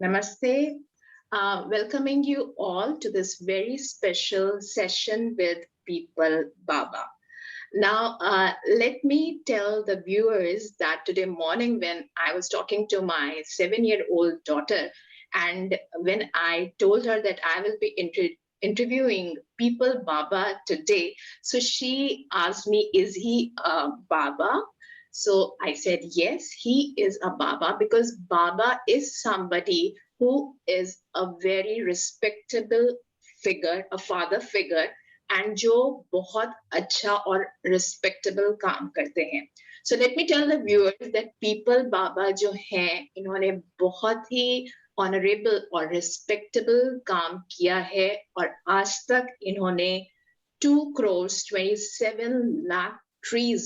Namaste. Welcoming you all to this very special session with People Baba. Now, let me tell the viewers that today morning, when I was talking to my 7-year-old daughter, and when I told her that I will be interviewing People Baba today, so she asked me, "Is he a Baba?" So I said, yes, he is a Baba because Baba is somebody who is a very respectable figure, a father figure, and जो बहुत अच्छा और respectable काम करते हैं. So let me tell the viewers that People Baba जो हैं, इन्होंने बहुत ही honorable और respectable काम किया है और आज तक इन्होंने 2 crores 27 lakh trees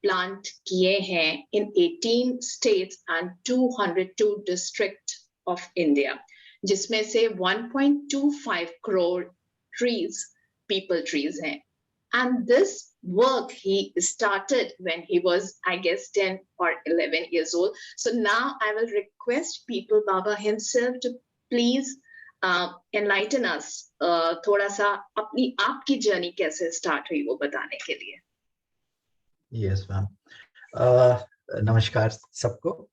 प्लांट किए हैं in 18 states and 202 districts of India, जिसमें से 1.25 crore trees people trees हैं. And this work he started when he was, I guess, 10 or 11 years old. So now I will request People Baba himself to please enlighten us. थोड़ा सा अपनी आपकी journey कैसे start हुई वो बताने के लिए. यस मैम, नमस्कार सबको।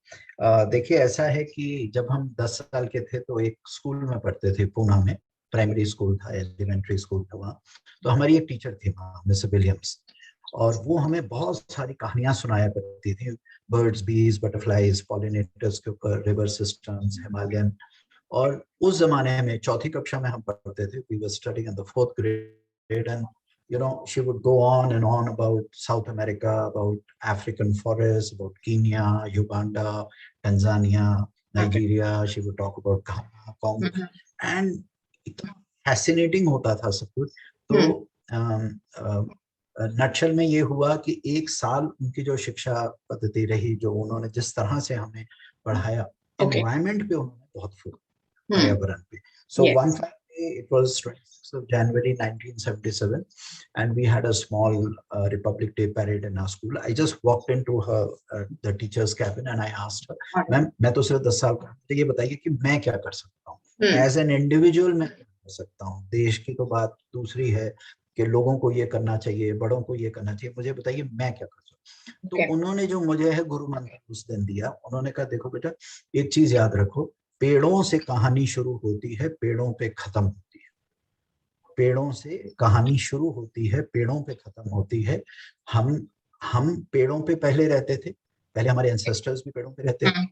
देखिए, ऐसा है कि जब हम 10 साल के थे तो एक स्कूल में पढ़ते थे, पूना में प्राइमरी स्कूल था, एलिमेंट्री स्कूल था वहाँ। तो हमारी एक टीचर थी वहाँ, मिस विलियम्स, और वो हमें बहुत सारी कहानियां सुनाया करती थी, बर्ड्स, बीज, बटरफ्लाईज, पॉलिनेटर्स के ऊपर, रिवर सिस्टम्स, हिमालयन। और उस जमाने में चौथी कक्षा में हम पढ़ते थे, we were studying in the 4th grade, and she would go on and on about South America, about African forests, about Kenya, Uganda, Tanzania, Nigeria. She would talk about Ghana, Congo, and इतना fascinating होता था सब कुछ। तो nutshell में ये हुआ कि एक साल उनकी जो शिक्षा पद्धति रही, जो उन्होंने जिस तरह से हमें पढ़ाया, एनवायरमेंट पे उन्होंने बहुत फोकस, पर्यावरण पे। So one Friday, it was 26th of January 1977, and we had a small Republic Day parade in our school. I just walked into the teacher's cabin and I asked her, "ma'am, मैं तो सिर्फ 10 साल का हूँ, ये बताइए कि मैं क्या कर सकता हूँ? As an individual मैं क्या कर सकता हूँ? देश की तो बात दूसरी है कि लोगों को ये करना चाहिए, बड़ों को ये करना चाहिए, मुझे बताइए मैं क्या कर सकता हूँ?" तो उन्होंने जो मुझे है गुरु मंत्र उस दिन दिया, उन्होंने कहा, देखो बेटा, एक चीज याद रखो, पेड़ों से कहानी शुरू होती है, पेड़ों पे खत्म होती है। पेड़ों से कहानी शुरू होती है, पेड़ों पे खत्म होती है। हम पेड़ों पे पहले रहते थे, पहले हमारे एंसेस्टर्स भी पेड़ों पे रहते थे,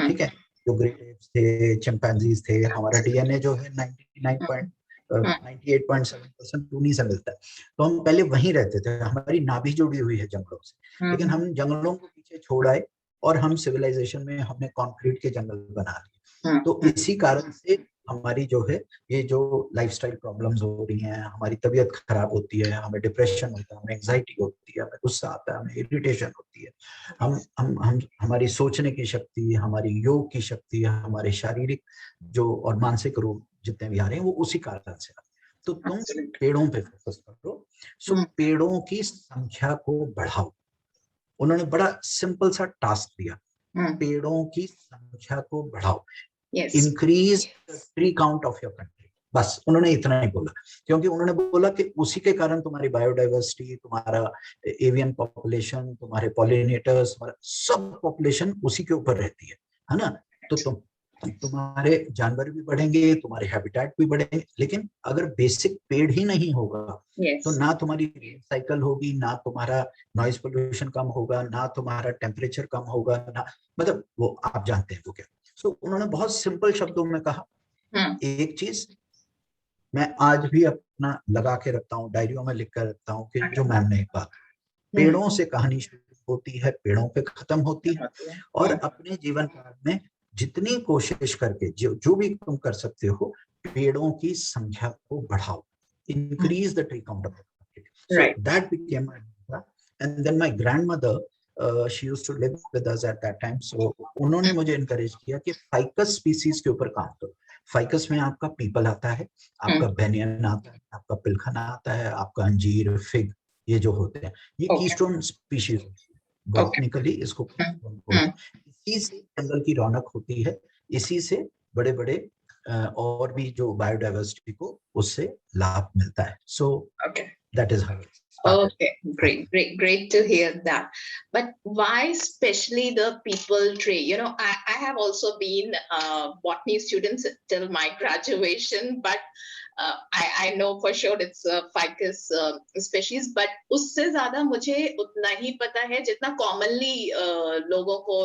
ठीक है। जो ग्रेट एप्स थे, चिंपैंजीज थे, हमारा डीएनए जो है 98.7% उन्हीं से मिलता है। तो हम पहले वहीं रहते थे, हमारी नाभि जुड़ी हुई है जंगलों से। लेकिन हम जंगलों को पीछे छोड़ आए और हम सिविलाइजेशन में हमने कंक्रीट के जंगल बना लिए। तो इसी कारण से हमारी जो है ये जो लाइफस्टाइल प्रॉब्लम्स हो रही हैं, हमारी तबीयत खराब होती है, हमें डिप्रेशन होता है, हमें एंजाइटी होती है, हमें गुस्सा आता है, हमें इरिटेशन होती है, हम हमारी सोचने की शक्ति, हमारी योग की शक्ति, हमारे शारीरिक जो और मानसिक रोग जितने भी आ रहे हैं वो उसी कारण से। तो तुम पेड़ों पे फोकस करो, सो पेड़ों की संख्या को बढ़ाओ। उन्होंने बड़ा सिंपल सा टास्क दिया, पेड़ों की संख्या को बढ़ाओ, increase tree count of your country. बस उन्होंने इतना ही बोला, क्योंकि उन्होंने बोला कि उसी के कारण तुम्हारी बायोडाइवर्सिटी, तुम्हारा एवियन पॉपुलेशन, तुम्हारे पॉलिनेटर्स, तुम्हारा सब पॉपुलेशन उसी के ऊपर रहती है ना। तो तुम्हारे जानवर भी बढ़ेंगे, तुम्हारे हैबिटेट भी बढ़ेंगे। लेकिन अगर बेसिक पेड़ ही नहीं होगा तो ना तुम्हारी साइकिल होगी, ना तुम्हारा नॉइज पोल्यूशन कम होगा, ना तुम्हारा टेम्परेचर कम होगा, ना मतलब वो आप जानते हैं वो क्या। सो उन्होंने बहुत सिंपल शब्दों में कहा, एक चीज मैं आज भी अपना लगा के रखता हूँ, डायरियों में लिख कर रखता हूँ कि जो मैम ने कहा, पेड़ों से कहानी शुरू होती है, पेड़ों पे खत्म होती है। और अपने जीवन काल में जितनी कोशिश करके जो भी तुम कर सकते हो, पेड़ों की संख्या को बढ़ाओ, increase the tree count of the so that became my mantra. And then my grandmother, she used to live with us at that time, so उन्होंने मुझे इनकरेज किया कि फाइकस स्पीसीज के ऊपर काम करो। फाइकस में आपका पीपल आता है, आपका बेनियन आता है, आपका पिलखन आता है, आपका अंजीर, फिग, ये जो होते हैं ये कीस्टोन स्पीशीज बॉटनिकली इसको इसी से जंगल की रौनक होती है, इसी से बड़े बड़े और भी जो बायोडाइवर्सिटी को उससे लाभ मिलता है. So that is how. Okay, great to hear that. But why especially the people tree? You know, I have also been botany students till my graduation, but I know for sure it's a ficus species. But उससे ज़्यादा मुझे उतना ही पता है जितना commonly लोगों को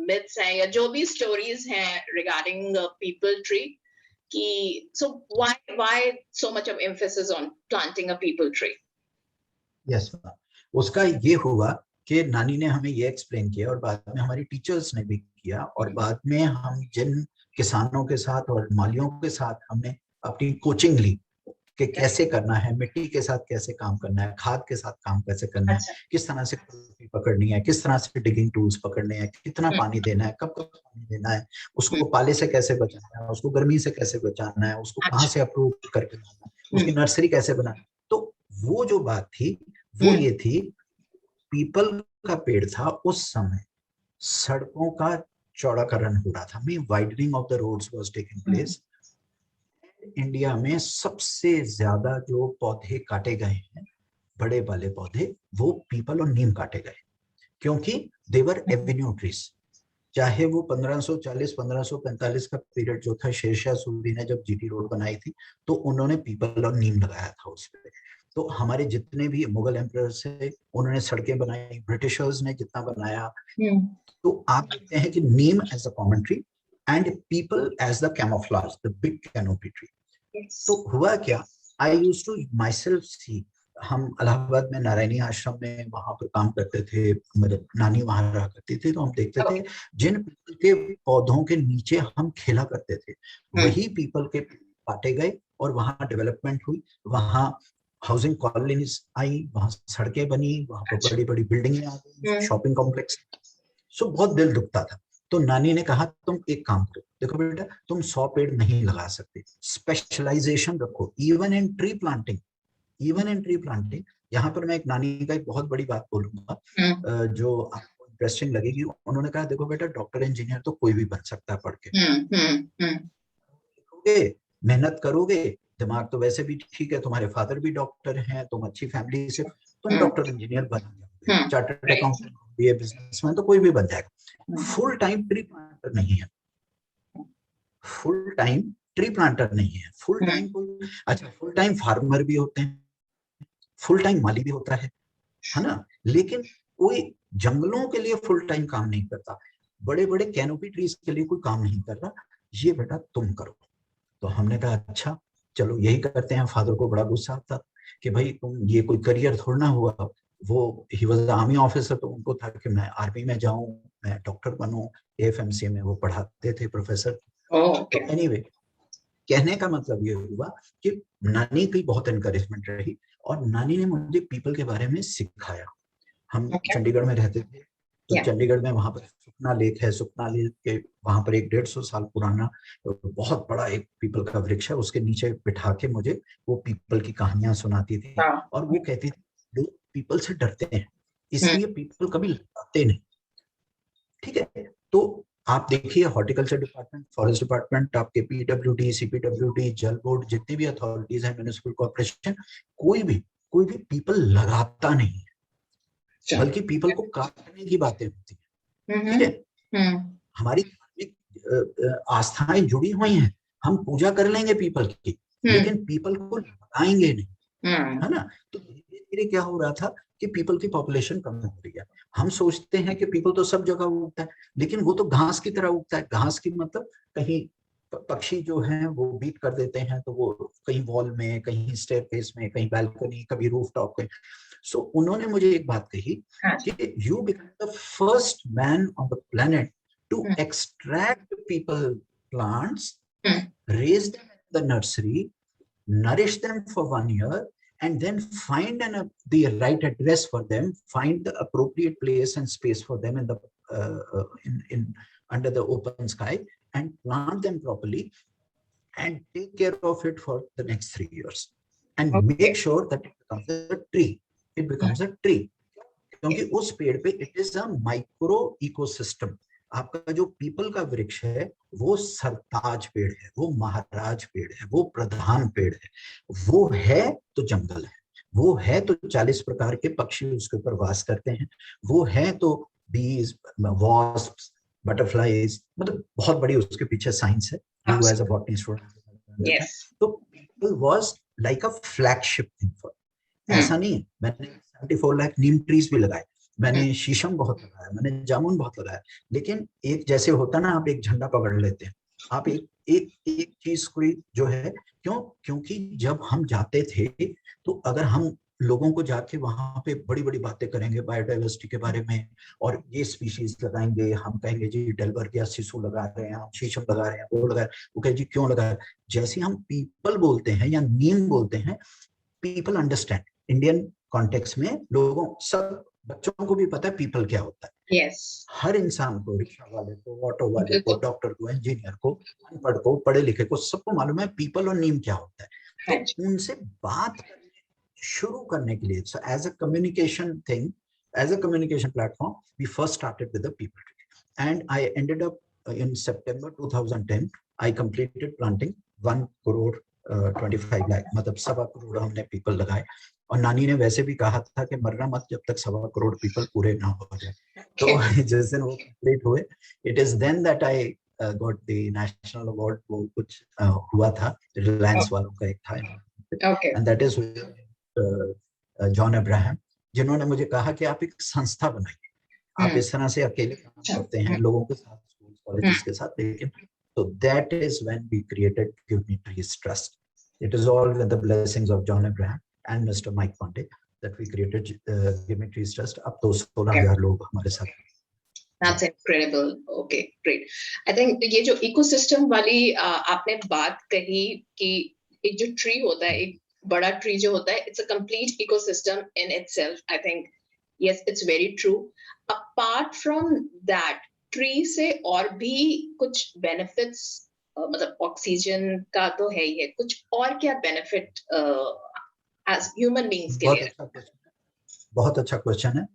myths हैं या जो भी stories हैं regarding people tree. So why so much of emphasis on planting a people tree? Yes, उसका ये हुआ कि नानी ने हमें ये एक्सप्लेन किया और बाद में हमारी टीचर्स ने भी किया और बाद में हम जिन किसानों के साथ और मालियों के साथ हमने अपनी कोचिंग ली कि कैसे करना है, मिट्टी के साथ कैसे काम करना है, खाद के साथ काम कैसे करना है, किस तरह से खुरपी पकड़नी है, किस तरह से डिगिंग टूल्स पकड़ने हैं, कितना पानी देना है, कब कब पानी देना है, उसको पाले से कैसे बचाना है, उसको गर्मी से कैसे बचाना है, उसको कहाँ से अप्रूव करके लाना है, उसकी नर्सरी कैसे बनाना है. तो वो जो बात थी वो ये थी, पीपल का पेड़ था उस समय, सड़कों का चौड़ाकरण हो रहा था, widening of the roads was taking place. India में सबसे ज्यादा जो पौधे काटे गए हैं, बड़े वाले पौधे, वो पीपल और नीम काटे गए क्योंकि देवर एवेन्यू ट्रीज. चाहे वो 1540-1545 का पीरियड जो था, शेरशाह सूरी ने जब जीटी रोड बनाई थी तो उन्होंने पीपल और नीम लगाया था उस पर. तो हमारे जितने भी मुगल एम्परर्स से उन्होंने सड़कें बनाई, ब्रिटिशर्स ने जितना बनाया, तो आप देखते हैं कि neem as a common tree and peepal as the camouflage, the big canopy tree. तो हुआ क्या, I used to myself see, हम इलाहाबाद में नारायणी आश्रम में वहां पर काम करते थे, मतलब नानी वहां रहा करती थी, तो हम देखते थे जिन पीपल के पौधों के नीचे हम खेला करते थे वही पीपल के काटे गए और वहां डेवलपमेंट हुई, वहां हाउसिंग कॉलोनीज आई, वहां सड़कें बनी, वहां पर बड़ी बड़ी बिल्डिंगें आ गई, शॉपिंग कॉम्प्लेक्स. सो बहुत दिल दुखता था. तो नानी ने कहा तुम एक काम करो, देखो बेटा तुम 100 पेड़ नहीं लगा सकते, स्पेशलाइजेशन रखो, इवन इन ट्री प्लांटिंग. यहाँ पर मैं एक नानी का एक बहुत बड़ी बात बोलूंगा जो आपको इंटरेस्टिंग लगेगी. उन्होंने कहा देखो बेटा, डॉक्टर इंजीनियर तो कोई भी बन सकता है पढ़ के, मेहनत करोगे, दिमाग तो वैसे भी ठीक है, तुम्हारे फादर भी डॉक्टर हैं, तुम अच्छी फैमिली से, तुम डॉक्टर इंजीनियर बन जाओगे, चार्टर्ड अकाउंटेंट, बिजनेसमैन तो कोई भी बन जाएगा. फुल टाइम ट्री प्लांटर नहीं है, फुल टाइम ट्री प्लांटर नहीं है, फुल टाइम कोई, अच्छा फुल टाइम फार्मर भी होते हैं, फुल टाइम माली भी होता है ना, लेकिन कोई जंगलों के लिए फुल टाइम काम नहीं करता, बड़े बड़े कैनोपी ट्रीज के लिए कोई काम नहीं कर रहा, ये बेटा तुम करो. तो हमने कहा अच्छा चलो यही करते हैं. फादर को बड़ा गुस्सा आता कि भाई तुम, ये कोई करियर थोड़ा ना हुआ. वो ही वाज आर्मी ऑफिसर, तो उनको था कि मैं आर्मी में जाऊं, मैं डॉक्टर बनूं. एएफएमसी में वो पढ़ाते थे, प्रोफेसर. तो एनीवे, कहने का मतलब ये हुआ कि नानी की बहुत एनकरेजमेंट रही और नानी ने मुझे पीपल के बारे में सिखाया. हम चंडीगढ़ में रहते थे, तो चंडीगढ़ में वहां पर सुखना लेक है, सुखना लेक के वहां पर एक 150 साल पुराना बहुत बड़ा एक पीपल का वृक्ष है, उसके नीचे बिठा के मुझे वो पीपल की कहानियां सुनाती थी और वो कहती थी लोग पीपल से डरते हैं इसलिए पीपल कभी लगाते नहीं. ठीक है, तो आप देखिए हॉर्टिकल्चर डिपार्टमेंट, फॉरेस्ट डिपार्टमेंट, आपके पीडब्ल्यूडी, सीपीडब्ल्यूडी, जल बोर्ड, जितनी भी अथॉरिटीज है, म्युनिसिपल कॉर्पोरेशन, कोई भी पीपल लगाता नहीं है, बल्कि पीपल को काटने की बातें होती है. ठीक है, हमारी आस्थाएं जुड़ी हुई हैं, हम पूजा कर लेंगे पीपल की, लेकिन पीपल को लगाएंगे नहीं, है ना. तो धीरे धीरे क्या हो रहा था कि पीपल की पॉपुलेशन कम हो रही है. हम सोचते हैं कि पीपल तो सब जगह उगता है, लेकिन वो तो घास की तरह उगता है. घास की मतलब कहीं पक्षी जो हैं वो बीट कर देते हैं, तो वो कहीं वॉल में, कहीं स्टेयरकेस में, कहीं बालकनी, कभी रूफटॉप पे. सो उन्होंने मुझे एक बात कही कि you become the first man on the planet to extract peepal plants, raise them in the nursery, nourish them for 1 year, and then find the right address for them, find the appropriate place and space for them in the in under the open sky, and plant them properly and take care of it for the next 3 years and make sure that it becomes a tree. It becomes a tree. क्योंकि उस पेड़ पे it is a micro ecosystem. आपका जो people का वृक्ष है वो सरताज पेड़ है, वो महाराज पेड़ है, वो प्रधान पेड़ है, वो है तो जंगल है, वो है तो 40 प्रकार के पक्षी उसके ऊपर वास करते हैं, वो है तो बीज, वॉस्प्स, बटरफ्लाईज, मतलब बहुत बड़ी उसके पीछे साइंस है। You as a botany student, Yes. तो people was like a flagship thing for. ऐसा नहीं है, मैंने 74 लाख नीम ट्रीज भी लगाए, मैंने शीशम बहुत लगाया, मैंने जामुन बहुत लगाया, लेकिन एक जैसे होता ना, आप एक झंडा पकड़ लेते हैं, आप एक एक एक चीज कोई जो है, क्यों? क्योंकि जब हम जाते थे तो अगर हम लोगों को जाके वहां पे बड़ी बड़ी बातें करेंगे बायोडाइवर्सिटी के बारे में, और ये स्पीशीज लगाएंगे, हम कहेंगे जी डेलबर्ग या सिसु लगा रहे हैं, हम शीशम लगा रहे हैं, वो लगा रहे हैं, वो कहे जी क्यों लगा रहे हैं। जैसे हम पीपल बोलते हैं या नीम बोलते हैं, पीपल अंडरस्टैंड। इंडियन कॉन्टेक्स्ट में लोगों, सब बच्चों को भी पता है पीपल क्या होता है। Yes. हर इंसान को, रिक्शा वाले को, ऑटो वाले को, बिल्कुल। डॉक्टर को, इंजीनियर को, अनपढ़ को, पढ़े लिखे को, सबको मालूम है पीपल और नीम क्या होता है। हाँ जी। तो उनसे बात शुरू करने के लिए, so as a communication thing, as a communication platform, we first started with the people tree, and I ended up in September 2010 I completed planting 1 crore 25 lakh, मतलब 1.25 करोड़ हमने पीपल लगाए। और नानी ने वैसे भी कहा था कि मरना मत जब तक 1.25 करोड़ पीपल पूरे ना हो जाए। तो जिस दिन वो कंप्लीट हुए, it is then that I got the national award. वो कुछ हुआ था, रिलायंस वालों का एक था, and that is John Abraham, जिन्होंने मुझे कहा कि आप एक संस्था बनाइए, आप इस तरह से अकेले काम करते हैं लोगों के साथ, स्कूल कॉलेजेस के साथ, लेकिन तो that is when we created give me trees trust. It is all with the blessings of John Abraham and mister Mike Pandey that we created give me trees trust. अब तो 16,000 लोग हमारे साथ। That's incredible. Okay, great. I think ये जो ecosystem वाली आपने बात कही कि एक जो ट्री होता है, एक बड़ा ट्री जो होता है, it's a complete ecosystem in itself. I think yes, it's very true. Apart from that, tree से और भी कुछ बेनिफिट्स, मतलब ऑक्सीजन का तो है ही है, कुछ और क्या बेनिफिट एज ह्यूमन बीइंग्स के लिए? बहुत अच्छा क्वेश्चन है।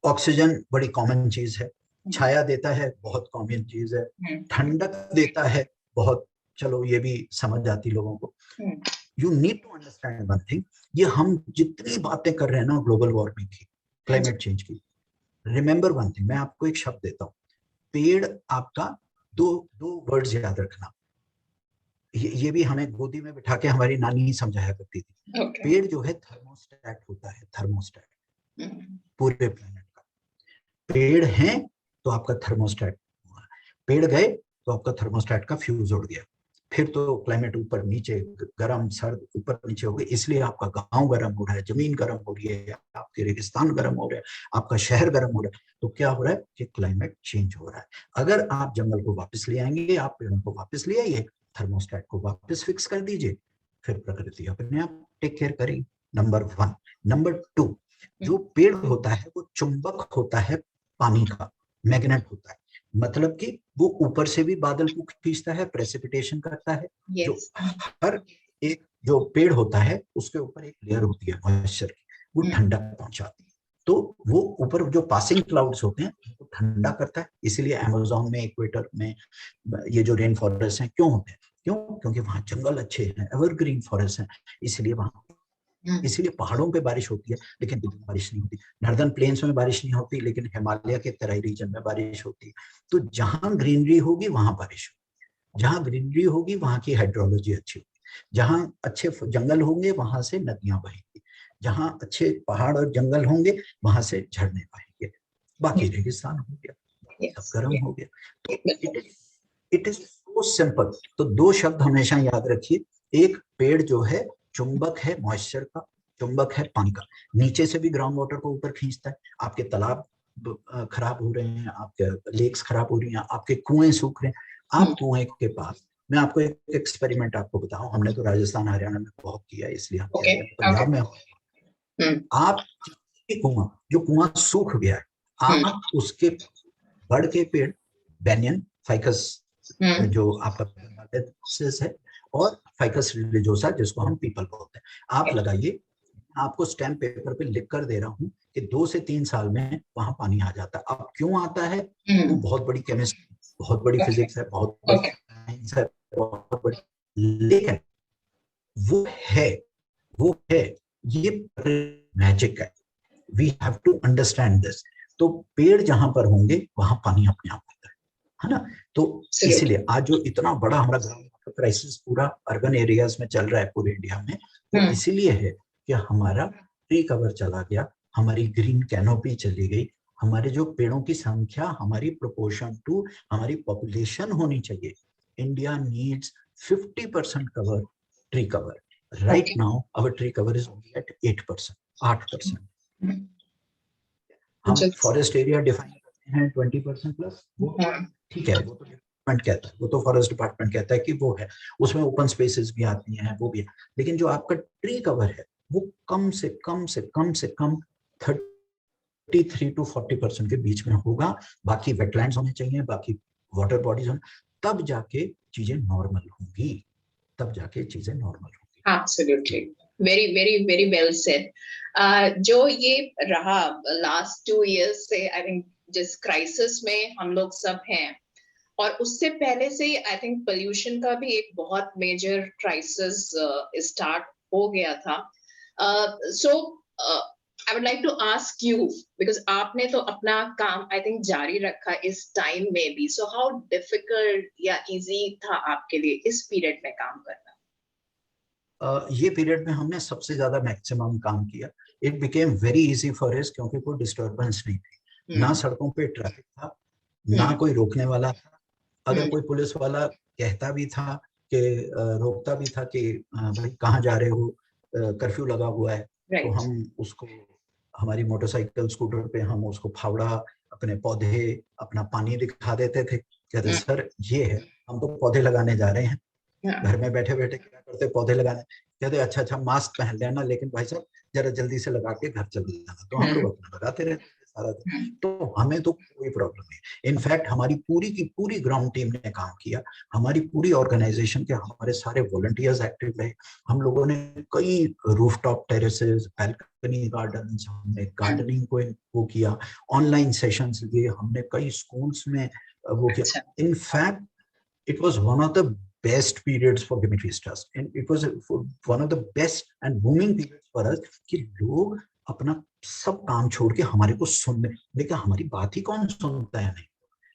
ऑक्सीजन बड़ी कॉमन चीज है, छाया देता है बहुत कॉमन चीज है, ठंडक देता है बहुत, चलो ये भी समझ आती लोगों को। You need to understand one thing, ये हम जितनी बातें कर रहे हैं ना ग्लोबल वार्मिंग की, क्लाइमेट चेंज की, रिमेंबर वन थिंग, मैं आपको एक शब्द देता हूँ, पेड़ आपका, दो वर्ड्स याद रखना, ये भी हमें गोदी में बिठा के हमारी नानी ही समझाया करती थी। पेड़ जो है थर्मोस्टेट होता है, थर्मोस्टेट पूरे प्लेनेट का। पेड़ है तो आपका थर्मोस्टेट हुआ, पेड़ गए तो आपका थर्मोस्टेट का फ्यूज उड़ गया, फिर तो क्लाइमेट ऊपर नीचे, गर्म सर्द ऊपर नीचे हो गए, इसलिए आपका गांव गर्म हो रहा है, जमीन गर्म हो रही है, आपके रेगिस्तान गर्म हो रहा है, आपका शहर गर्म हो रहा है। तो क्या हो रहा है कि क्लाइमेट चेंज हो रहा है। अगर आप जंगल को वापस ले आएंगे, आप पेड़ों को वापस ले आइए, थर्मोस्टेट को वापस फिक्स कर दीजिए, फिर प्रकृति अपने आप टेक केयर करेगी। नंबर 1। नंबर 2, जो पेड़ होता है वो चुंबक होता है पानी का, मैग्नेट होता है, मतलब कि वो ऊपर से भी बादल को खींचता है, प्रेसिपिटेशन करता है। जो हर एक जो पेड़ होता है उसके ऊपर एक लेयर होती है मॉइस्चर की, वो ठंडक पहुंचाती है। तो वो ऊपर जो पासिंग क्लाउड्स होते हैं वो ठंडा करता है, इसीलिए अमेज़न में, इक्वेटर में ये जो रेन फॉरेस्ट हैं क्यों होते हैं? क्यों? क्योंकि वहां जंगल अच्छे हैं, एवरग्रीन फॉरेस्ट हैं, इसलिए वहां, इसीलिए पहाड़ों पे बारिश होती है लेकिन बारिश नहीं होती, नॉर्दर्न प्लेन्स में बारिश नहीं होती लेकिन हिमालय के तराई रीजन में बारिश होती है। तो जहां ग्रीनरी होगी वहां बारिश होगी, जहां ग्रीनरी होगी वहां की हाइड्रोलॉजी अच्छी होगी, जहां अच्छे जंगल होंगे वहां से नदियां बहेंगी, जहां अच्छे पहाड़ और जंगल होंगे वहां से झरने बहेंगे, बाकी रेगिस्तान हो गया, सब गर्म हो गया। तो इट इज सो सिंपल। तो 2 शब्द हमेशा याद रखिए, एक पेड़ जो है चुंबक है मॉइस्चर का, चुंबक है पानी का, नीचे से भी ग्राउंड वाटर को ऊपर खींचता है। आपके तालाब खराब हो रहे हैं, आपके लेक्स खराब हो रही हैं, आपके कुएं सूख रहे हैं, आप कुएं के पास, मैं आपको एक एक्सपेरिमेंट आपको बताऊं, हमने तो राजस्थान हरियाणा में बहुत किया है इसलिए हम कह रहे हैं, पंजाब में आप कुआं, जो कुआं सूख गया है, आप उसके बड़ के पेड़, बैनियन, फाइकस जो आपका है, और फाइकस रिलिजियोसा जिसको हम पीपल बोलते हैं, आप लगाइए। आपको स्टैम्प पेपर पे लिख कर दे रहा हूं कि 2 से 3 साल में वहां पानी आ जाता है। अब क्यों आता है, वो बहुत बड़ी केमिस्ट्री, बहुत बड़ी फिजिक्स है, बहुत बड़ी साइंस है, बहुत बड़ी, लेकिन वो है, वो है, ये मैजिक है। We have to understand this. तो पेड़ जहां पर होंगे वहां पानी अपने आप आता है ना। तो इसीलिए आज जो इतना बड़ा हमारा ग्राउंड वाटर क्राइसिस पूरा अर्बन एरियाज में चल रहा है पूरे इंडिया में, वो इसीलिए है कि हमारा ट्री कवर चला गया, हमारी ग्रीन कैनोपी चली गई, हमारे जो पेड़ों की संख्या हमारी प्रोपोर्शन टू हमारी पॉपुलेशन होनी चाहिए। India needs 50% cover, tree cover. Right now our tree cover is only at 8%, 8%। हम फॉरेस्ट एरिया डिफाइन करते हैं 20% प्लस, वो ठीक है, वो तो डिपार्टमेंट कहता है, वो तो फॉरेस्ट डिपार्टमेंट कहता है कि वो है, उसमें ओपन स्पेसेस भी आती हैं, वो भी है। लेकिन जो आपका ट्री कवर है वो कम से कम 33 to 40% के बीच में होगा। बाकी वेटलैंड्स होने चाहिए, बाकी वाटर बॉडीज होने, तब जाके चीजें नॉर्मल होंगी, तब जाके चीजें नॉर्मल होंगी। Absolutely, very well said। जो ये रहा लास्ट 2 years से, आई थिंक जिस क्राइसिस में हम लोग सब हैं, और उससे पहले से आई थिंक पोल्यूशन का भी एक बहुत मेजर क्राइसिस स्टार्ट हो गया था। So I would like to ask you, because आपने तो अपना काम आई थिंक जारी रखा इस टाइम में भी, सो हाउ डिफिकल्ट या इजी था आपके लिए इस पीरियड में काम करना? ये पीरियड में हमने सबसे ज्यादा मैक्सिमम काम किया। It became very easy for us, क्योंकि कोई डिस्टर्बेंस नहीं थी, ना सड़कों पे ट्रैफिक था, ना कोई रोकने वाला था। अगर कोई पुलिस वाला कहता भी था कि रोकता भी था कि भाई कहाँ जा रहे हो, कर्फ्यू लगा हुआ है, तो हम उसको हमारी मोटरसाइकिल स्कूटर पे हम उसको फावड़ा, अपने पौधे, अपना पानी दिखा देते थे, कहते सर ये है, हम तो पौधे लगाने जा रहे हैं। घर में बैठे बैठे क्या करते, पौधे लगाने, कहते अच्छा मास्क पहन लेना, लेकिन भाई साहब जरा जल्दी से लगा के घर चले जाना। तो हम लोग अपना लगाते रहते सारा दिन, तो हमें तो कोई प्रॉब्लम नहीं। इनफैक्ट हमारी पूरी की पूरी ग्राउंड टीम ने काम किया, हमारी पूरी ऑर्गेनाइजेशन के हमारे सारे वॉलंटियर्स एक्टिव रहे। हम लोगों ने कई रूफटॉप टेरेसेस, बैल्कनी गार्डन्स, हमने गार्डनिंग को वो किया, ऑनलाइन सेशंस लिए हमने, कई स्कूल्स में वो किया। In fact it was one of the best periods for Gimmitree Trust, and it was one of the best and booming periods for us कि लोग अपना सब काम छोड़ के हमारे को सुनने, लेकिन हमारी बात ही कौन सुनता है,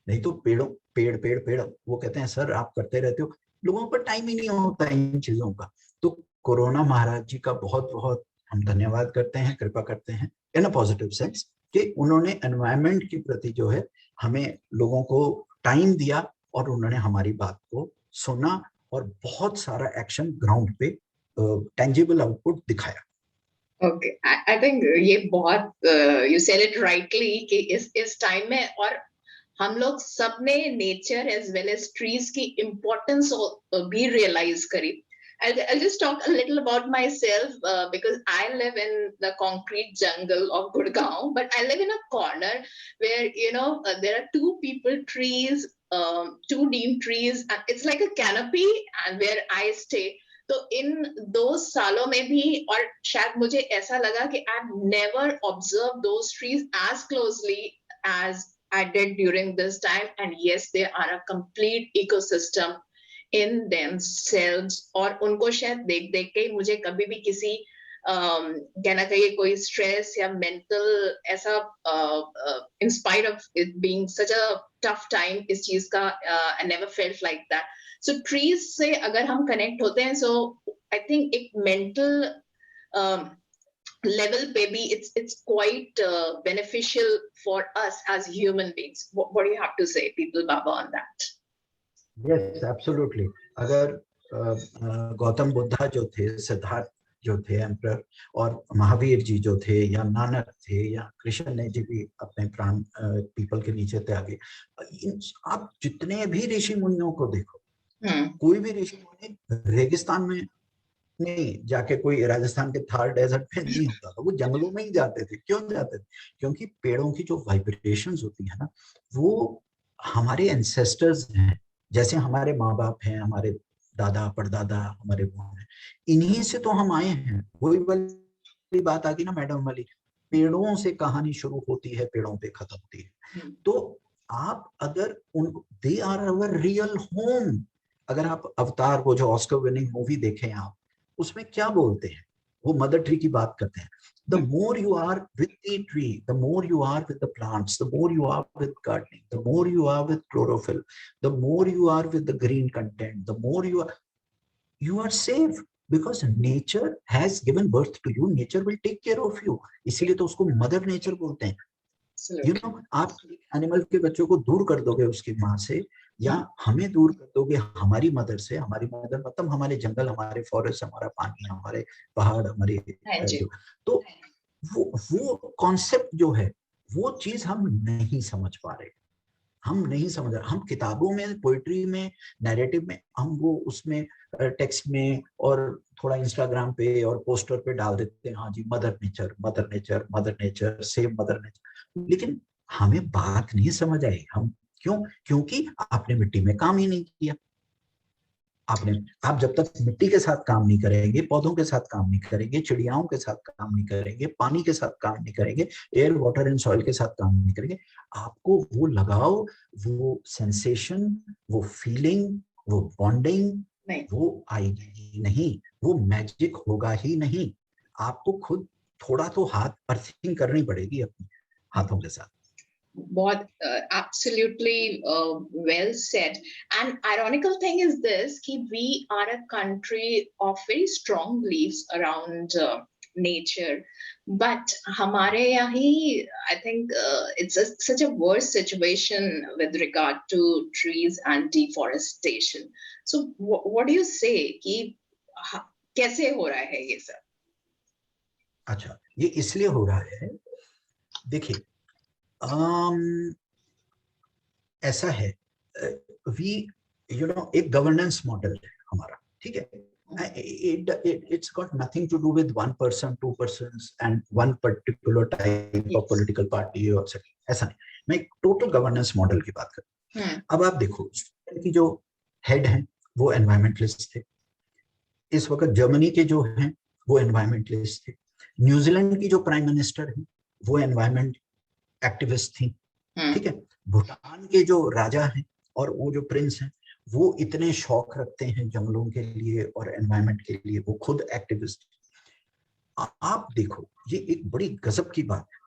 नहीं तो पेड़ वो कहते हैं सर आप करते रहते हो, लोगों पर टाइम ही नहीं होता इन चीजों का। तो कोरोना महाराज जी का बहुत बहुत हम धन्यवाद करते हैं, कृपा करते हैं इन अ पॉजिटिव सेंस, कि उन्होंने एनवायरमेंट के प्रति जो है हमें लोगों को टाइम दिया, और उन्होंने हमारी बात को सुना और बहुत सारा एक्शन ग्राउंड पे टेंजिबल आउटपुट दिखाया। ओके, आई थिंक ये बहुत यू सेड इट राइटली कि इस टाइम में, और हम लोग सबने nature as well as trees की इम्पोर्टेंस भी रियलाइज करी। I'll just talk a little about myself because I live in the concrete jungle of Gurgaon, but I live in a corner where, you know, there are 2 people trees, 2 neem trees, and it's like a canopy, and where I stay. तो इन 2 सालों में भी, और शायद मुझे ऐसा लगा कि I've never observed those trees as closely as I did during this time, and yes, they are a complete ecosystem in themselves। और उनको शायद देख देख के मुझे कभी भी किसी कहना चाहिए कोई स्ट्रेस या मेंटल ऐसा, in spite of it being such a tough time, इस चीज का I never felt like that। So trees से अगर हम connect होते हैं, so I think एक mental level पे भी it's quite beneficial for us as human beings। What do you have to say, People Baba, on that? Yes, absolutely। अगर गौतम बुद्धा जो थे, सिद्धार्थ जो थे एम्परर, और महावीर जी जो थे, या नानक थे, या कृष्ण ने जी भी अपने प्राण पीपल के नीचे त्यागे, आप जितने भी ऋषि मुनियों को देखो, कोई भी ऋषि मुनि रेगिस्तान में नहीं जाके, कोई राजस्थान के थार डेजर्ट में नहीं होता था, वो जंगलों में ही जाते थे। क्यों जाते थे? क्योंकि पेड़ों की जो वाइब्रेशंस होती है ना, वो हमारे एंसेस्टर्स हैं, जैसे हमारे माँ बाप हैं, हमारे दादा परदादा, हमारे वो हैं, इन्हीं से तो हम आए हैं। वही वाली बात आ गई ना मैडम वाली, पेड़ों से कहानी शुरू होती है, पेड़ों पे खत्म होती है। तो आप अगर उन, they are our real home. अगर आप अवतार, वो जो ऑस्कर विनिंग मूवी देखें आप, उसमें क्या बोलते हैं, वो मदर ट्री की बात करते हैं। The more you are with the tree, the more you are with the plants, the more you are with gardening, the more you are with chlorophyll, the more you are with the green content, the more you are safe, because nature has given birth to you. Nature will take care of you. इसीलिए तो उसको mother nature बोलते हैं। You know, आप animal के बच्चों को दूर कर दोगे उसकी माँ से, या हमें दूर कर दोगे हमारी मदर से। हमारी मदर मतलब हमारे जंगल, हमारे फॉरेस्ट, हमारा पानी, हमारे पहाड़, हमारे तो वो कॉन्सेप्ट जो है, वो चीज हम नहीं समझ पा रहे। हम नहीं समझ रहे। हम किताबों में, पोइट्री में, नैरेटिव में, हम वो उसमें टेक्स्ट में और थोड़ा इंस्टाग्राम पे और पोस्टर पे डाल देते हैं, हाँ जी mother nature, mother nature, mother nature, save mother nature. लेकिन हमें बात नहीं समझ आई। हम क्यों? क्योंकि आपने मिट्टी में काम ही नहीं किया। आप जब तक मिट्टी के साथ काम नहीं करेंगे, पौधों के साथ काम नहीं करेंगे, चिड़ियाओं के साथ काम नहीं करेंगे, पानी के साथ काम नहीं करेंगे, एयर, वाटर एंड सॉइल के साथ काम नहीं करेंगे, आपको वो लगाव, वो सेंसेशन, वो फीलिंग, वो बॉन्डिंग वो आएगी ही नहीं, वो मैजिक होगा ही नहीं। आपको खुद थोड़ा तो हाथ अर्थिंग करनी पड़ेगी अपने हाथों के साथ। बहुत absolutely well said. And ironical thing is this कि we are a country of very strong beliefs around nature, but हमारे यहाँ ही I think it's such a worse situation with regard to trees and deforestation. So what do you say कि कैसे हो रहा है ये सब? अच्छा, ये इसलिए हो रहा है, देखिए ऐसा है, एक गवर्नेंस मॉडल है हमारा, ठीक है। It's got nothing to do with one person, two persons and one particular type of political party or something. ऐसा नहीं, मैं एक टोटल गवर्नेंस मॉडल की बात कर रहा हूँ। अब आप देखो कि जो हेड हैं वो एनवायरमेंटलिस्ट थे, इस वक्त जर्मनी के जो हैं वो एनवायरमेंटलिस्ट थे, न्यूजीलैंड की जो प्राइम मिनिस्टर है वो एनवायरमेंट एक्टिविस्ट थी, ठीक है। भूटान के जो राजा हैं और वो जो प्रिंस हैं वो इतने शौक रखते हैं जंगलों के लिए और एनवायरमेंट के लिए, वो खुद एक्टिविस्ट। आप देखो, ये एक बड़ी गजब की बात है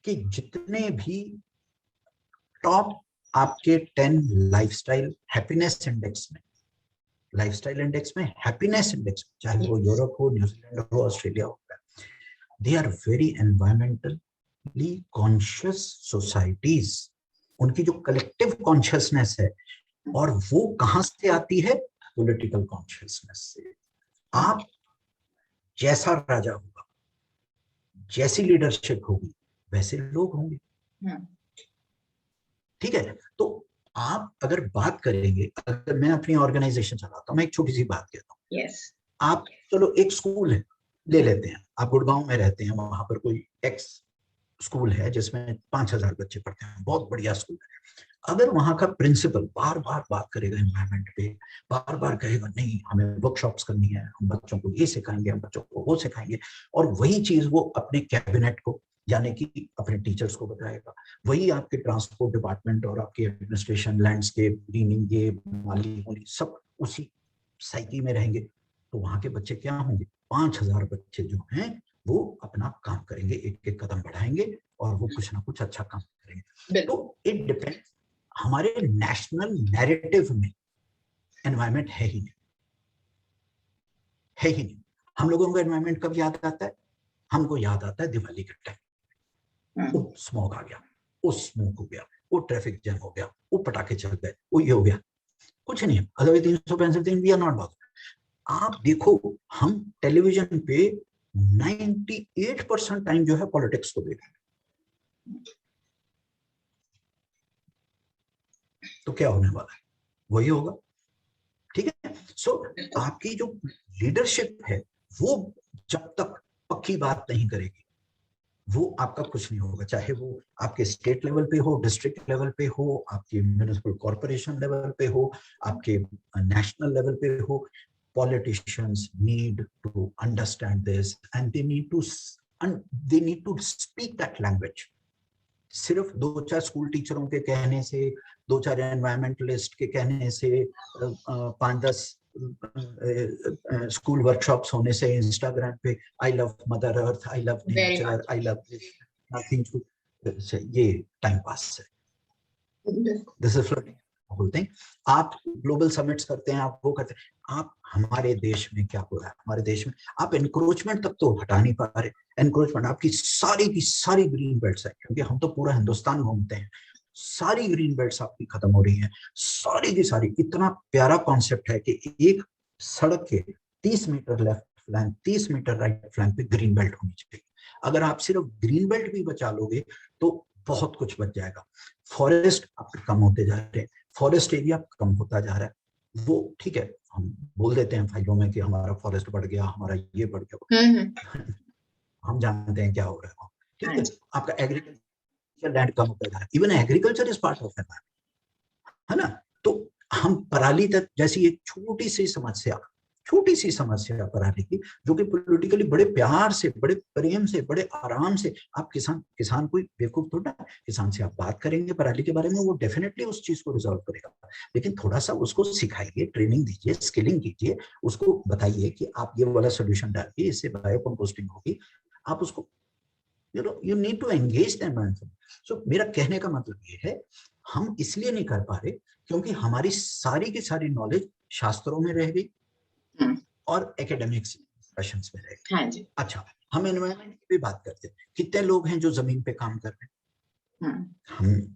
कि जितने भी टॉप आपके 10 लाइफस्टाइल हैप्पीनेस इंडेक्स में, लाइफस्टाइल इंडेक्स में, हैप्पीनेस इंडेक्स, चाहे वो यूरोप हो, न्यूजीलैंड हो, ऑस्ट्रेलिया हो, they are very environmentally conscious societies. उनकी जो कलेक्टिव कॉन्शियसनेस है, और वो कहां से आती है? पॉलिटिकल कॉन्शियसनेस से। आप जैसा राजा होगा, जैसी लीडरशिप होगी, वैसे लोग होंगे, ठीक है। तो आप अगर बात करेंगे, अगर मैं अपनी ऑर्गेनाइजेशन चलाता हूँ, मैं एक छोटी सी बात कहता हूँ, आप चलो एक स्कूल है ले लेते हैं, आप गुड़गांव में रहते हैं, वहां पर कोई एक्स स्कूल है जिसमें 5000 बच्चे पढ़ते हैं, बहुत बढ़िया स्कूल है। अगर वहां का प्रिंसिपल बार बार बात करेगा एनवायरमेंट पे, बार बार कहेगा नहीं हमें वर्कशॉप्स करनी है, हम बच्चों को ये सिखाएंगे, हम बच्चों को वो सिखाएंगे, और वही चीज वो अपने कैबिनेट को, यानी कि अपने टीचर्स को बताएगा, वही आपके ट्रांसपोर्ट डिपार्टमेंट और आपकी एडमिनिस्ट्रेशन, लैंडस्केप, ग्रीनिंग, ये माली सब उसी साइकिल में रहेंगे, तो वहां के बच्चे क्या होंगे? 5000 बच्चे जो हैं वो अपना काम करेंगे, एक एक कदम बढ़ाएंगे और वो कुछ ना कुछ अच्छा काम करेंगे। तो इट डिपेंड्स। हमारे नेशनल नैरेटिव में एनवायरमेंट है ही नहीं, है ही नहीं। हम लोगों को एनवायरमेंट कब याद आता है? हमको याद आता है दिवाली के टाइम, स्मॉग आ गया, वो स्मोक हो गया, वो ट्रैफिक जैम हो गया, वो पटाखे चल गए, वो ये हो गया, कुछ नहीं है। अदरवाइज 365 दिन वी आर नॉट बॉदर्ड। आप देखो, हम टेलीविजन पे 98% टाइम जो है पॉलिटिक्स को देख रहे हैं, तो क्या होने वाला है? वही होगा, ठीक है। सो आपकी जो लीडरशिप है वो जब तक पक्की बात नहीं करेगी, वो आपका कुछ नहीं होगा, चाहे वो आपके स्टेट लेवल पे हो, डिस्ट्रिक्ट लेवल पे हो, आपके म्युनिसिपल कॉर्पोरेशन लेवल पे हो, आपके नेशनल लेवल पे हो। Politicians need to understand this and they need to and they need to speak that language. सिर्फ 2-4 स्कूल टीचरों के कहने से, 2-4 एनवायरमेंटलिस्ट के कहने से, 5-10 स्कूल वर्कशॉप्स होने से, इंस्टाग्राम पे I love mother earth, I love nature, I love this, nothing to, ये टाइम पास है. This is floating whole thing. आप ग्लोबल समिट्स करते हैं, आप वो करते हैं. आप हमारे देश में क्या हो रहा है? हमारे देश में आप एनक्रोचमेंट तक तो हटा नहीं पा रहे. एनक्रोचमेंट आपकी सारी की सारी ग्रीन बेल्ट्स है, क्योंकि हम तो पूरा हिंदुस्तान घूमते हैं, सारी ग्रीन बेल्ट्स आपकी खत्म हो रही हैं, सारी की सारी. इतना प्यारा कॉन्सेप्ट है कि एक सड़क के 30 metre left flank, 30 metre right flank पे ग्रीन बेल्ट होनी चाहिए. अगर आप सिर्फ ग्रीन बेल्ट भी बचा लोगे तो बहुत कुछ बच जाएगा. फॉरेस्ट आपके कम होते जा रहे हैं, फॉरेस्ट एरिया कम होता जा रहा है. वो ठीक है, हम बोल देते हैं फाइलों में कि हमारा फॉरेस्ट बढ़ गया, हमारा ये बढ़ गया. हम जानते हैं क्या हो रहा है. ठीक है, आपका एग्रीकल्चर लैंड कम होता जा रहा है. Even agriculture is part of environment, है ना. तो हम पराली तक जैसी एक छोटी सी समस्या पराली की, जो कि पॉलिटिकली बड़े प्यार से, बड़े प्रेम से, बड़े आराम से, आप किसान कोई बेवकूफ थोड़ा, किसान से आप बात करेंगे पराली के बारे में, वो डेफिनेटली उस चीज को रिजॉल्व करेगा. लेकिन थोड़ा सा उसको सिखाइए, ट्रेनिंग दीजिए, स्किलिंग कीजिए, उसको बताइए कि आप ये वाला सोल्यूशन डालिए, इससे बायो कंपोस्टिंग होगी. आप उसको you need to engage them. So मेरा कहने का मतलब ये है, हम इसलिए नहीं कर पा रहे क्योंकि हमारी सारी की सारी नॉलेज शास्त्रों में रह गई और एकेडमिक्स डिस्कशंस में रह गई. हाँ जी. अच्छा, हम एनवायरनमेंट की भी बात करते हैं. कितने लोग हैं जो जमीन पे काम कर रहे हैं?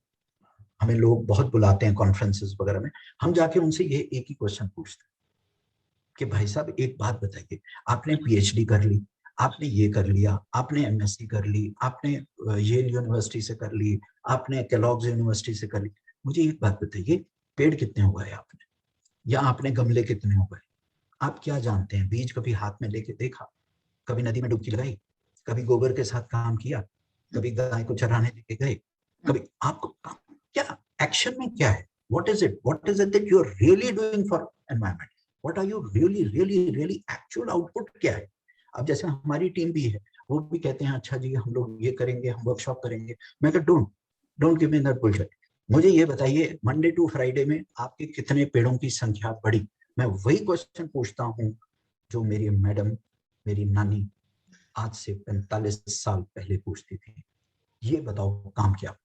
हमें लोग बहुत बुलाते हैं कॉन्फ्रेंसेस वगैरह में. हम जाके उनसे ये एक ही क्वेश्चन पूछते हैं कि भाई साहब एक बात बताइए, आपने पीएचडी कर ली, आपने ये कर लिया, आपने एमएससी कर ली, आपने येल यूनिवर्सिटी से कर ली, आपने केलॉग्स यूनिवर्सिटी से कर ली, मुझे एक बात बताइए, पेड़ कितने उगाए आपने, या आपने गमले कितने उगाए? आप क्या जानते हैं? बीज कभी हाथ में लेके देखा? कभी नदी में डुबकी लगाई? कभी गोबर के साथ काम किया? कभी गाय को चराने लेके गए? कभी आपको क्या एक्शन में क्या है? What is it that you are really doing for environment? What are you really actual output क्या है? अब जैसे हमारी टीम भी है, वो भी कहते हैं अच्छा जी हम लोग ये करेंगे, हम वर्कशॉप करेंगे. मैं कहता don't give me that bullshit. मुझे ये बताइए, मंडे टू फ्राइडे में आपके कितने पेड़ों की संख्या बढ़ी? मैं वही क्वेश्चन पूछता हूँ जो मेरी मैडम, मेरी नानी आज से 45 साल पहले पूछती थी. ये बताओ काम क्या?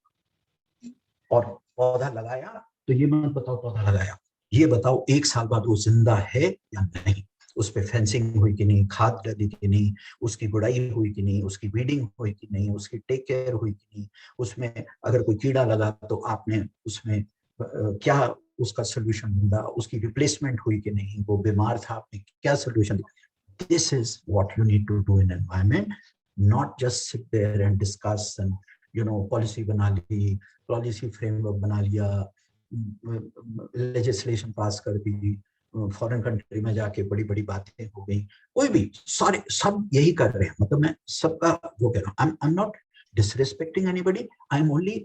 और पौधा लगाया तो ये मत बताओ पौधा लगाया, ये बताओ 1 साल बाद वो जिंदा है या नहीं, उस पे फेंसिंग हुई कि नहीं, खाद डाली कि नहीं, उसकी गुड़ाई हुई कि नहीं, उसकी वीडिंग हुई कि नहीं, उसकी टेक केयर हुई कि नहीं, उसमें अगर कोई कीड़ा लगा तो आपने उसमें क्या उसका सोल्यूशन ढूंढा, उसकी रिप्लेसमेंट हुई कि नहीं, वो बीमार था, आपने क्या सोल्यूशन दिया. This is what you need to do in environment, not just sit there and discuss and policy बना ली, पॉलिसी फ्रेमवर्क बना लिया, लेजिस्लेशन पास कर दी, फॉरेन कंट्री में जाके बड़ी बड़ी बातें हो गई. कोई भी सारे सब यही कर रहे हैं. मतलब मैं सबका वो कह रहा हूँ. I am not disrespecting anybody, I am only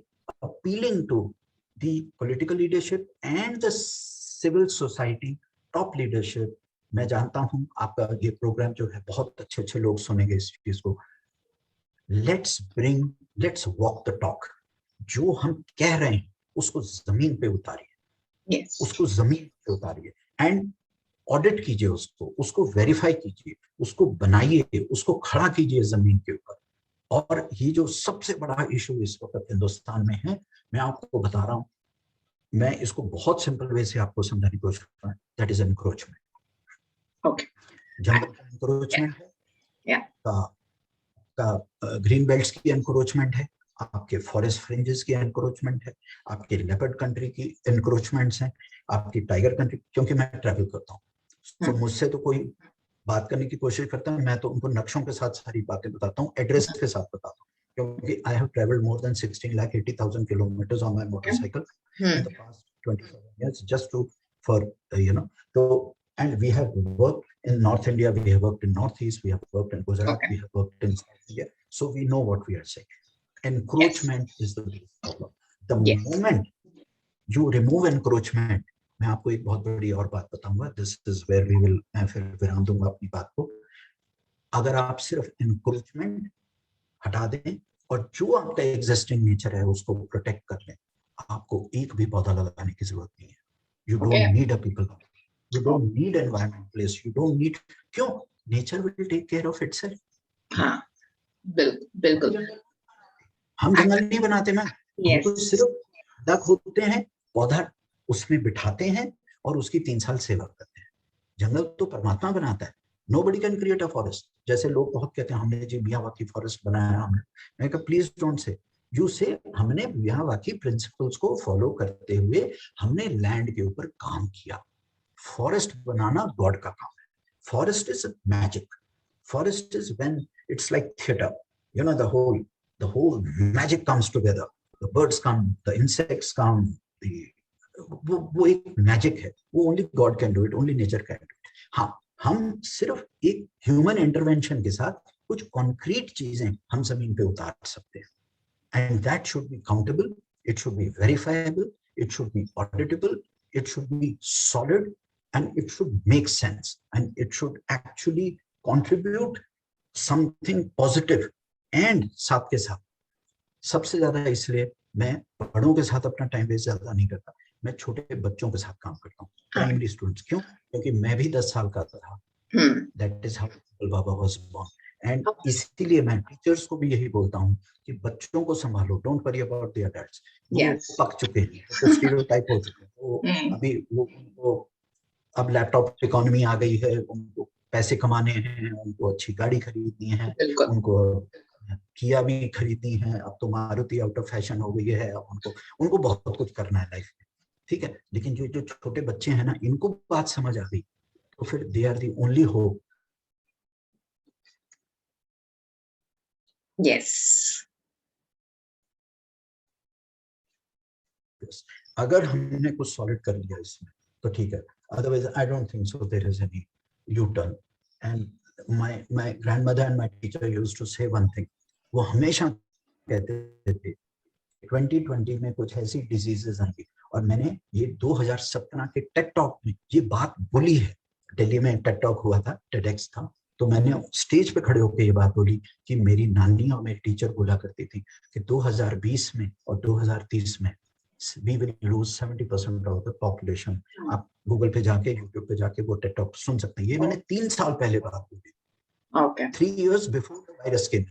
appealing to the political leadership and the civil society top leadership. मैं जानता हूँ आपका ये प्रोग्राम जो है बहुत अच्छे अच्छे लोग सुनेंगे इस चीज को. Let's walk the talk. जो हम कह रहे हैं उसको जमीन पे उतारिए, उसको जमीन पे उतारिए एंड ऑडिट कीजिए, उसको वेरीफाई कीजिए, उसको बनाइए, उसको खड़ा कीजिए जमीन के ऊपर. और ये जो सबसे बड़ा इशू इस वक्त हिंदुस्तान में है, मैं आपको बता रहा हूं, मैं इसको बहुत सिंपल वे से आपको समझाने की कोशिश कर रहा हूं. That is encroachment. जंगल का एनक्रोचमेंट है, का ग्रीन बेल्ट्स की एनक्रोचमेंट है, आपके फॉरेस्ट फ्रिंजेस की एनक्रोचमेंट है, आपके लेपर्ड कंट्री की एनक्रोचमेंट्स हैं, आपकी टाइगर कंट्री. क्योंकि मैं ट्रैवल करता हूँ, तो मुझसे तो कोई बात करने की कोशिश करता है, मैं तो उनको नक्शों के साथ सारी बातें बताता हूँ, एड्रेस के साथ बताता हूँ, क्योंकि I have travelled more than 16,80,000 kilometers on my motorcycle in the past 27 years just to for so, and we have worked in North India, we have worked in Northeast, we have worked in Gujarat, we have worked in South India, so we know what we are saying. Encroachment is the biggest problem. The moment you remove encroachment, मैं आपको एक बहुत बड़ी और बात बताऊंगा. This is where मैं फिर विराम दूंगा अपनी बात को. अगर आप सिर्फ encroachment हटा दें और जो आपका एग्जिस्टिंग नेचर है उसको प्रोटेक्ट कर लें। आपको एक भी पौधा लगाने की जरूरत नहीं है। You don't need a people, you don't need environment place, you don't need, क्यों, nature will take care of itself. हाँ, बिल्कुल। हम जंगल नहीं बनाते मैम, हम तो सिर्फ दक होते हैं, पौधा उसमें बिठाते हैं और उसकी 3 साल सेवा करते हैं। जंगल तो परमात्मा बनाता है। Nobody can create a forest. जैसे लोग बहुत कहते हैं हमने जी मियावाकी फॉरेस्ट बनाया हमने, मैं कहा प्लीज डोंट से, यू से हमने मियावाकी प्रिंसिपल्स को फॉलो करते हुए हमने लैंड के ऊपर काम किया। फॉरेस्ट बनाना गॉड का काम है। Forest is magic. Forest is when it's like theatre, you know, the whole magic comes together, the birds come, the insects come, वो एक मैजिक है, वो only God can do it, only nature can do it. हाँ, हम सिर्फ एक human intervention के साथ कुछ कॉन्क्रीट चीजें हम जमीन पे उतार सकते हैं, and that should be countable, it should be verifiable, it should be auditable, it should be solid, and it should make sense, and it should actually contribute something positive. And साथ के साथ सबसे ज्यादा इसलिए मैं बड़ों के साथ अपना टाइम वेस्ट ज्यादा नहीं करता, मैं छोटे बच्चों के साथ काम करता हूँ, प्राइमरी स्टूडेंट्स। क्यों? क्योंकि मैं भी 10 साल का था। That is how Baba was born. And इसीलिए मैं टीचर्स को भी यही बोलता हूँ कि बच्चों को संभालो, don't worry about the adults. वो पक चुके हैं, तो स्टीरियोटाइप हो चुके हैं, वो अभी वो अब लैपटॉप इकोनॉमी आ गई है, उनको पैसे कमाने हैं, उनको अच्छी गाड़ी खरीदनी है, उनको किया भी खरीदनी है, अब तो मारुति आउट ऑफ फैशन हो गई है, उनको बहुत कुछ करना है लाइफ में, ठीक है। लेकिन जो छोटे बच्चे हैं ना, इनको बात समझ आ गई तो फिर they are the only hope. Yes, अगर हमने कुछ सॉलिड कर लिया इसमें तो ठीक है, otherwise I don't think so there is any U turn. And my grandmother and my teacher used to say one thing, वो हमेशा कहते थे 2020 में कुछ ऐसी डिजीजेस आएंगी, और मैंने ये 2017 के टेड टॉक में ये बात बोली है। दिल्ली में टेड टॉक हुआ था, टेडेक्स था, तो मैंने स्टेज पे खड़े होकर ये बात बोली कि मेरी नानी और मेरी टीचर बोला करती थी कि 2020 में और 2030 में we will lose 70% of the population। आप गूगल पे जाके, यूट्यूब पे जाके वो टेड टॉक सुन सकते हैं। ये मैंने 3 साल पहले बात बोली, 3 years before the virus came,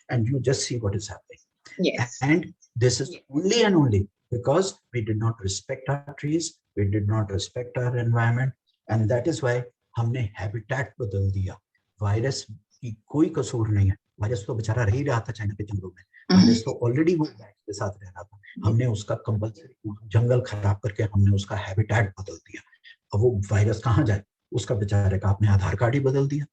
and you just see what is happening। yes, and this is only and only because we did not respect our trees, we did not respect our environment, and that is why हमने habitat बदल दिया। Virus की कोई कसूर नहीं है, virus तो बेचारा रह ही रहा था चाइना के जंगलों में, वायरस तो ऑलरेडी वो के साथ रह रहा था, हमने उसका कंपल्सरी जंगल खराब करके हमने उसका हैबिटेट बदल दिया। अब वो वायरस कहाँ जाए, उसका बेचारे का आपने आधार कार्ड ही बदल दिया,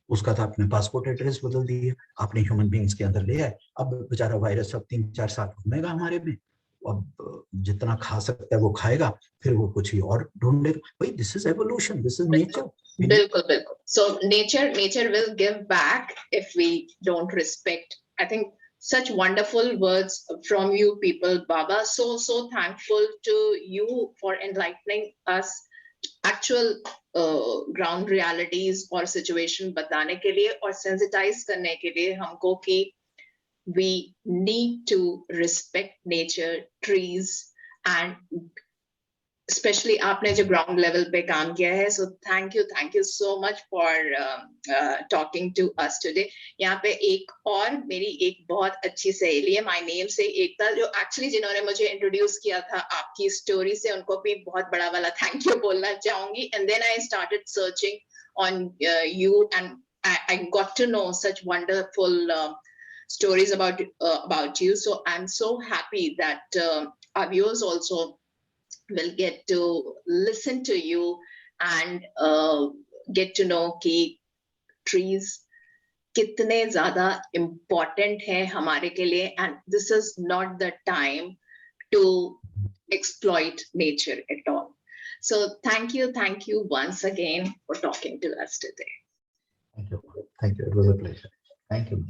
उसका था आपने पासपोर्ट एड्रेस बदल दिया, आपने ह्यूमन बींग्स के अंदर ले आए। अब बेचारा वायरस अब 3-4 साल घूमेगा हमारे में, अब जितना खा सकता है वो खाएगा, फिर वो कुछ ही और ढूंढेगा। भाई this is evolution, this is nature. बिल्कुल। So nature will give back if we don't respect. I think such wonderful words from you people, Baba. So thankful to you for enlightening us actual ground realities और situation बताने के लिए और sensitize करने के लिए हमको कि we need to respect nature, trees, and especially आपने जो ground level पे काम किया है, so thank you so much for talking to us today। यहाँ पे एक और मेरी एक बहुत अच्छी सहेली है, my name से एकता, जो actually जिन्होंने मुझे introduce किया था आपकी story से, उनको भी बहुत बड़ा वाला thank you बोलना चाहूंगी। And then I started searching on you, and I got to know such wonderful stories about you, so I'm so happy that our viewers also will get to listen to you and get to know कि trees कितने ज़्यादा important हैं हमारे के लिए, and this is not the time to exploit nature at all. So thank you once again for talking to us today. Thank you. It was a pleasure. Thank you.